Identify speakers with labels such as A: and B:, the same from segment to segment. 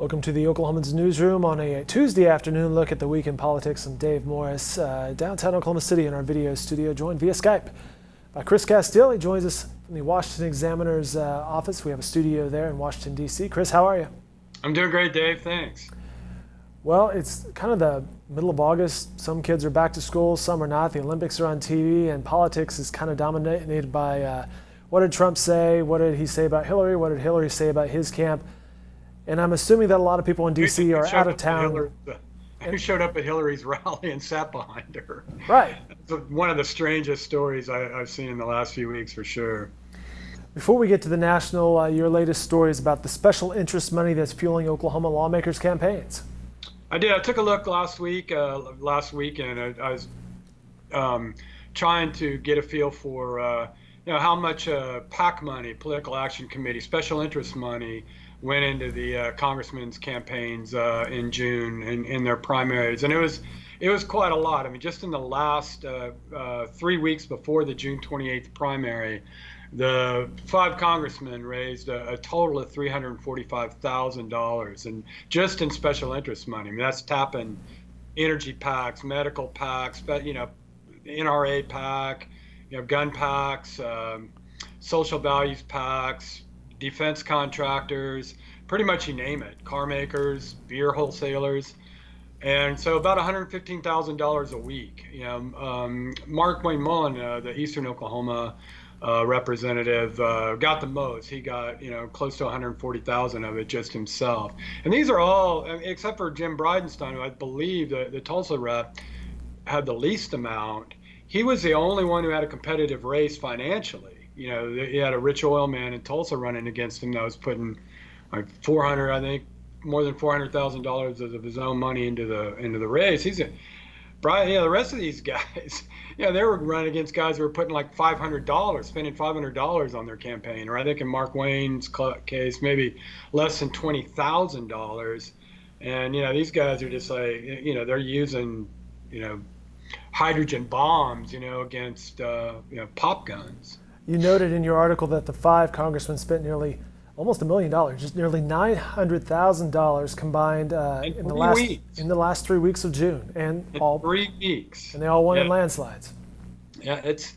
A: Welcome to the Oklahoman's newsroom on a Tuesday afternoon look at the week in politics. I'm Dave Morris, downtown Oklahoma City in our video studio, joined via Skype by Chris Castile. He joins us from the Washington Examiner's office. We have a studio there in Washington, D.C. Chris, how are you?
B: I'm doing great, Dave. Thanks.
A: Well, it's kind of the middle of August. Some kids are back to school, some are not. The Olympics are on TV, and politics is kind of dominated by what did Trump say, what did he say about Hillary, what did Hillary say about his camp. And I'm assuming that a lot of people in D.C. are out of town.
B: Who showed up at Hillary's rally and sat behind her?
A: Right.
B: It's one of the strangest stories I've seen in the last few weeks, for sure.
A: Before we get to the national, your latest story is about the special interest money that's fueling Oklahoma lawmakers' campaigns.
B: I did. I took a look last weekend. I was trying to get a feel for how much PAC money, Political Action Committee, special interest money, went into the congressmen's campaigns in June in their primaries, and it was quite a lot. I mean, just in the last 3 weeks before the June 28th primary, the 5 congressmen raised a total of $345,000, and just in special interest money. I mean, that's tapping energy PACs, medical PACs, NRA PAC, gun PACs, social values PACs, defense contractors, pretty much you name it, car makers, beer wholesalers. And so about $115,000 a week. Mark Wayne Mullen, the Eastern Oklahoma representative, got the most. He got close to 140,000 of it just himself. And these are all, except for Jim Bridenstine, who I believe the Tulsa rep had the least amount. He was the only one who had a competitive race financially. He had a rich oil man in Tulsa running against him that was putting like more than $400,000 of his own money into the race. The rest of these guys, they were running against guys who were putting like spending $500 on their campaign, or I think in Mark Wayne's case, maybe less than $20,000. And these guys are just like, they're using, hydrogen bombs, against pop guns.
A: You noted in your article that the 5 congressmen spent almost $1 million, just nearly $900,000 combined in the last 3 weeks of June, and
B: in
A: all
B: 3 weeks,
A: and they all won in landslides.
B: Yeah, it's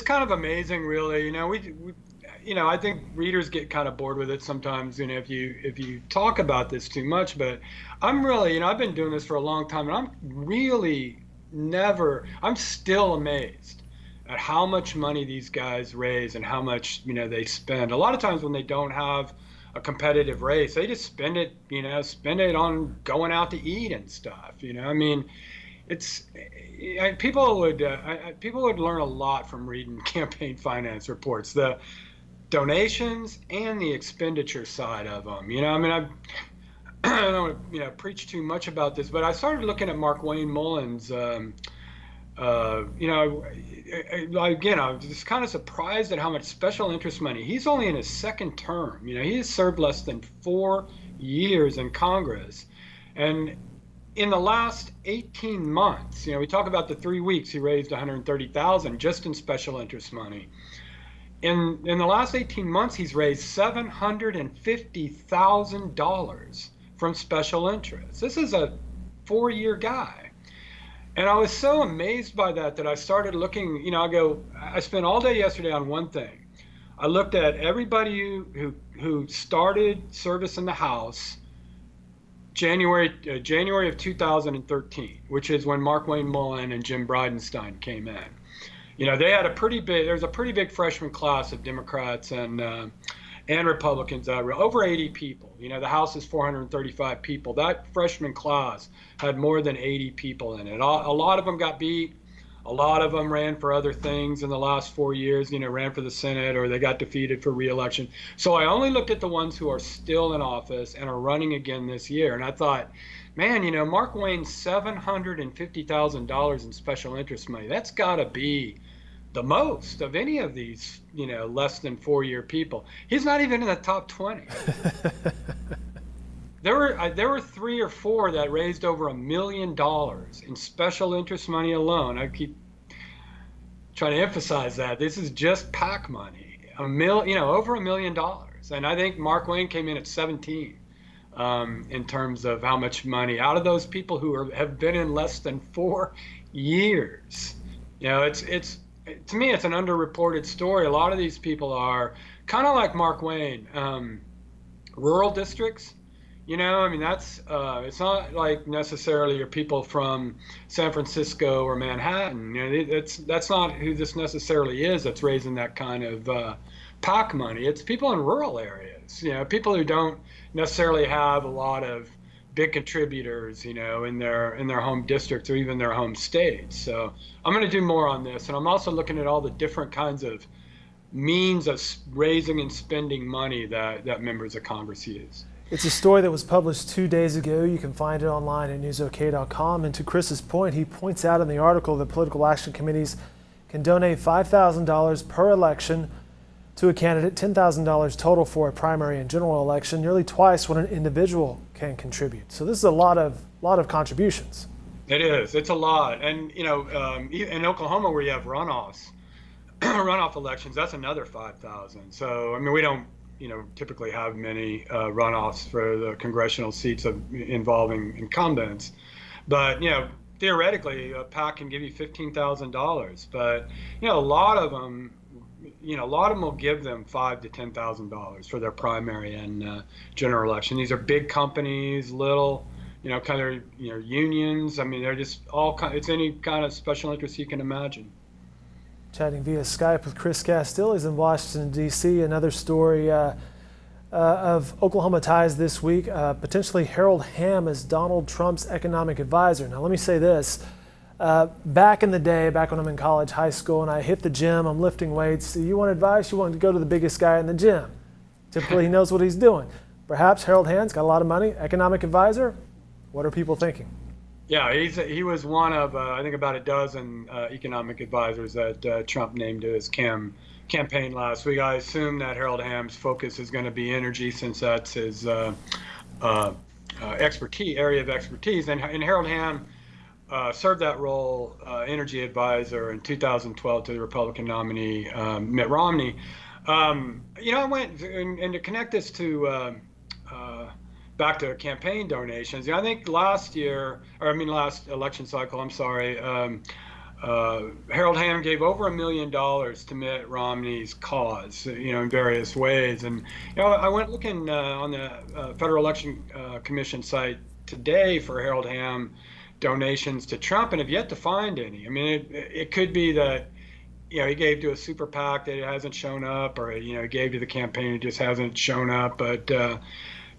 B: kind of amazing, really. I think readers get kind of bored with it sometimes, if you talk about this too much. But I'm really, I've been doing this for a long time, and I'm still amazed at how much money these guys raise and how much they spend. A lot of times when they don't have a competitive race, they just spend it on going out to eat and stuff. People would learn a lot from reading campaign finance reports, the donations and the expenditure side of them. I don't want to preach too much about this, but I started looking at Mark Wayne Mullen's again, I was just kind of surprised at how much special interest money. He's only in his second term. He has served less than 4 years in Congress. And in the last 18 months, we talk about the 3 weeks, he raised $130,000 just in special interest money. In the last 18 months, he's raised $750,000 from special interest. This is a 4-year guy. And I was so amazed by that I started looking, I spent all day yesterday on one thing. I looked at everybody who started service in the House January of 2013, which is when Mark Wayne Mullen and Jim Bridenstine came in. They had there was a pretty big freshman class of Democrats and Republicans, over 80 people. The House is 435 people. That freshman class had more than 80 people in it. A lot of them got beat. A lot of them ran for other things in the last 4 years, ran for the Senate, or they got defeated for re-election. So I only looked at the ones who are still in office and are running again this year. And I thought, man, Mark Wayne's $750,000 in special interest money, that's got to be the most of any of these, less than 4-year people. He's not even in the top 20. There were 3 or 4 that raised over $1 million in special interest money alone. I keep trying to emphasize that this is just PAC money. Over $1 million, and I think Mark Wayne came in at 17. in terms of how much money out of those people who have been in less than 4 years. It's to me, it's an underreported story. A lot of these people are kind of like Mark Wayne, rural districts. I mean, it's not like necessarily your people from San Francisco or Manhattan. That's not who this necessarily is that's raising that kind of PAC money. It's people in rural areas, people who don't necessarily have a lot of big contributors, in their home districts or even their home states. So I'm going to do more on this, and I'm also looking at all the different kinds of means of raising and spending money that members of Congress use.
A: It's a story that was published 2 days ago. You can find it online at newsok.com. And to Chris's point, he points out in the article that political action committees can donate $5,000 per election to a candidate, $10,000 total for a primary and general election, nearly twice what an individual can contribute. So this is a lot of contributions.
B: It is. It's a lot. And, in Oklahoma where you have runoff elections, that's another 5,000. So, I mean, we don't, typically have many runoffs for the congressional seats involving incumbents. But, theoretically, a PAC can give you $15,000. But, a lot of them will give them $5,000 to $10,000 for their primary and general election. These are big companies, little, kind of, unions. I mean, they're just it's any kind of special interest you can imagine.
A: Chatting via Skype with Chris Castile. He's in Washington, D.C. Another story of Oklahoma ties this week. Potentially Harold Hamm as Donald Trump's economic advisor. Now, let me say this. Back in the day, back when I'm in college, high school, and I hit the gym, I'm lifting weights. You want advice? You want to go to the biggest guy in the gym. Typically, he knows what he's doing. Perhaps Harold Hamm's got a lot of money. Economic advisor? What are people thinking?
B: Yeah, he was one of, I think, about a dozen economic advisors that Trump named to his campaign last week. I assume that Harold Hamm's focus is going to be energy, since that's his area of expertise. And Harold Hamm served that role, energy advisor, in 2012 to the Republican nominee, Mitt Romney. I went, and to connect this to back to campaign donations. I think last election cycle, Harold Hamm gave over $1 million to Mitt Romney's cause, in various ways. And, I went looking on the Federal Election Commission site today for Harold Hamm donations to Trump, and have yet to find any. I mean, it could be that, he gave to a super PAC that it hasn't shown up, or, he gave to the campaign, it just hasn't shown up. But,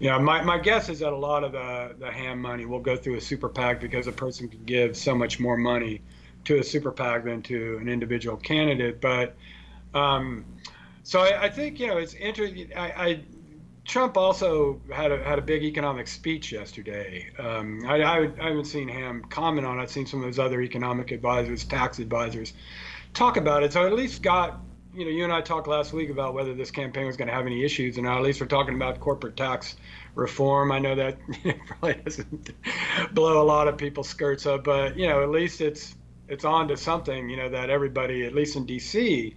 B: my guess is that a lot of the Hamm money will go through a super PAC, because a person can give so much more money to a super PAC than to an individual candidate. But so I think, it's interesting. Trump also had a big economic speech yesterday. I haven't seen Hamm comment on it. I've seen some of those other economic advisors, tax advisors, talk about it. So at least got, you and I talked last week about whether this campaign was going to have any issues, and now at least we're talking about corporate tax reform. I know that probably doesn't blow a lot of people's skirts up, but at least it's on to something, that everybody, at least in DC,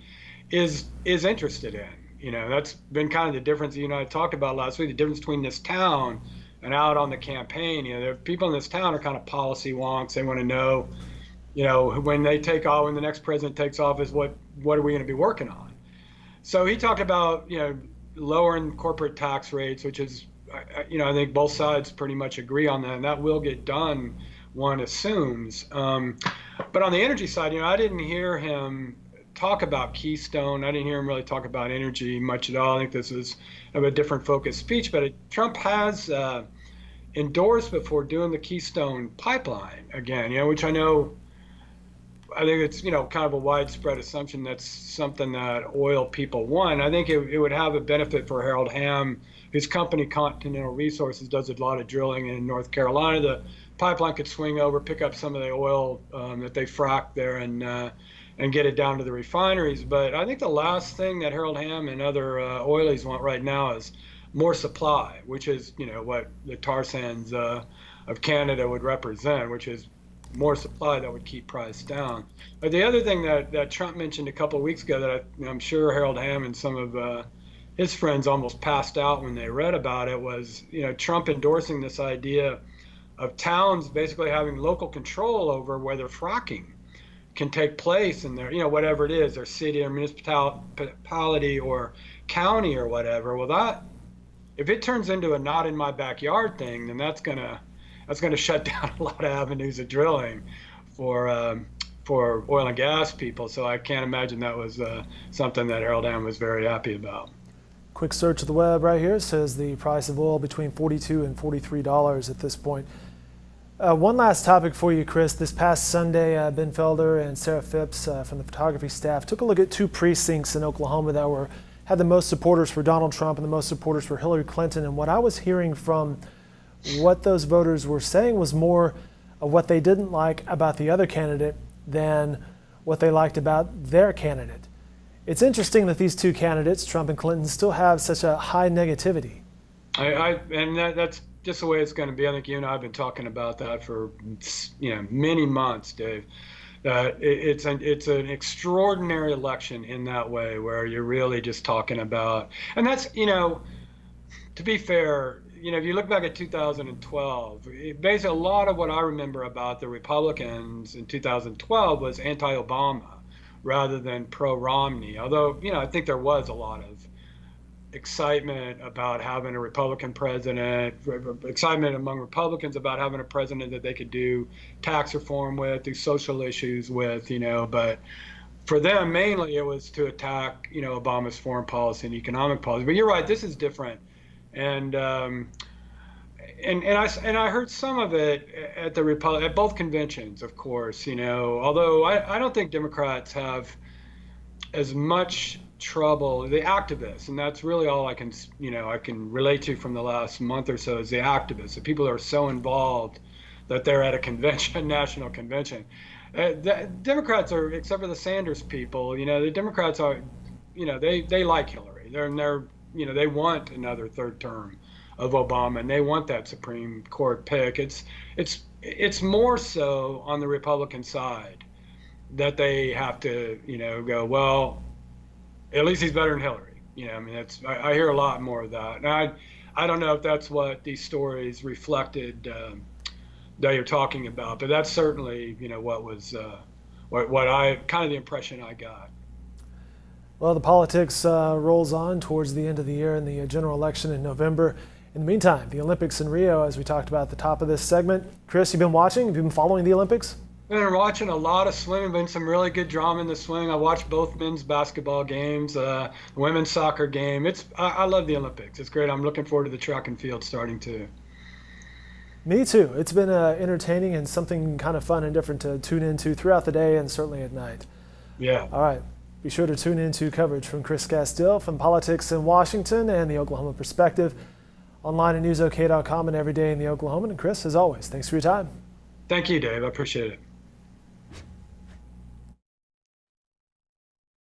B: is interested in. That's been kind of the difference you and I talked about last week, the difference between this town and out on the campaign. The people in this town are kind of policy wonks. They want to know, when the next president takes office, what are we going to be working on? So he talked about, lowering corporate tax rates, which is, I think both sides pretty much agree on that, and that will get done, one assumes. But on the energy side, I didn't hear him talk about Keystone. I didn't hear him really talk about energy much at all. I think this was a different focused speech, but Trump has endorsed before doing the Keystone pipeline again, which I think it's, kind of a widespread assumption that's something that oil people want. I think it would have a benefit for Harold Hamm. His company, Continental Resources, does a lot of drilling in North Carolina. The pipeline could swing over, pick up some of the oil that they frack there, and get it down to the refineries. But I think the last thing that Harold Hamm and other oilies want right now is more supply, which is, what the tar sands of Canada would represent, which is more supply that would keep price down. But the other thing that Trump mentioned a couple of weeks ago that I'm sure Harold Hamm and some of his friends almost passed out when they read about it was, Trump endorsing this idea of towns basically having local control over whether fracking can take place in their, whatever it is, their city or municipality or county or whatever. Well, that if it turns into a not in my backyard thing, then that's gonna shut down a lot of avenues of drilling for oil and gas people. So I can't imagine that was something that Harold Hamm was very happy about.
A: Quick search of the web right here says the price of oil between $42 and $43 at this point. One last topic for you, Chris. This past Sunday, Ben Felder and Sarah Phipps from the photography staff took a look at two precincts in Oklahoma that had the most supporters for Donald Trump and the most supporters for Hillary Clinton. And what I was hearing from what those voters were saying was more of what they didn't like about the other candidate than what they liked about their candidate. It's interesting that these two candidates, Trump and Clinton, still have such a high negativity.
B: That's just the way it's going to be. I think you and I have been talking about that for many months, Dave. That it's an extraordinary election in that way, where you're really just talking about, and that's to be fair, if you look back at 2012, basically a lot of what I remember about the Republicans in 2012 was anti-Obama rather than pro-Romney. Although, I think there was a lot of excitement about having a Republican president, excitement among Republicans about having a president that they could do tax reform with, do social issues with, but for them, mainly it was to attack, Obama's foreign policy and economic policy. But you're right, this is different. And I heard some of it at both conventions, of course, although I don't think Democrats have as much trouble, the activists, and that's really all I can relate to from the last month or so, is the activists, the people that are so involved that they're at a convention, national convention. The Democrats are, except for the Sanders people, the Democrats are, they like Hillary. They want another third term of Obama, and they want that Supreme Court pick. It's more so on the Republican side that they have to, go, well, at least he's better than Hillary. I hear a lot more of that. And I don't know if that's what these stories reflected that you're talking about, but that's certainly, what was, what I, kind of the impression I got.
A: Well, the politics rolls on towards the end of the year and the general election in November. In the meantime, the Olympics in Rio, as we talked about at the top of this segment. Chris, you've been watching? Have you been following the Olympics?
B: I've been watching a lot of swimming. Been some really good drama in the swimming. I watched both men's basketball games, the women's soccer game. I love the Olympics. It's great. I'm looking forward to the track and field starting too.
A: Me too. It's been entertaining and something kind of fun and different to tune into throughout the day and certainly at night.
B: Yeah.
A: All right. Be sure to tune into coverage from Chris Castile from Politics in Washington and the Oklahoma Perspective, online at newsok.com and every day in the Oklahoman. And Chris, as always, thanks for your time.
B: Thank you, Dave. I appreciate it.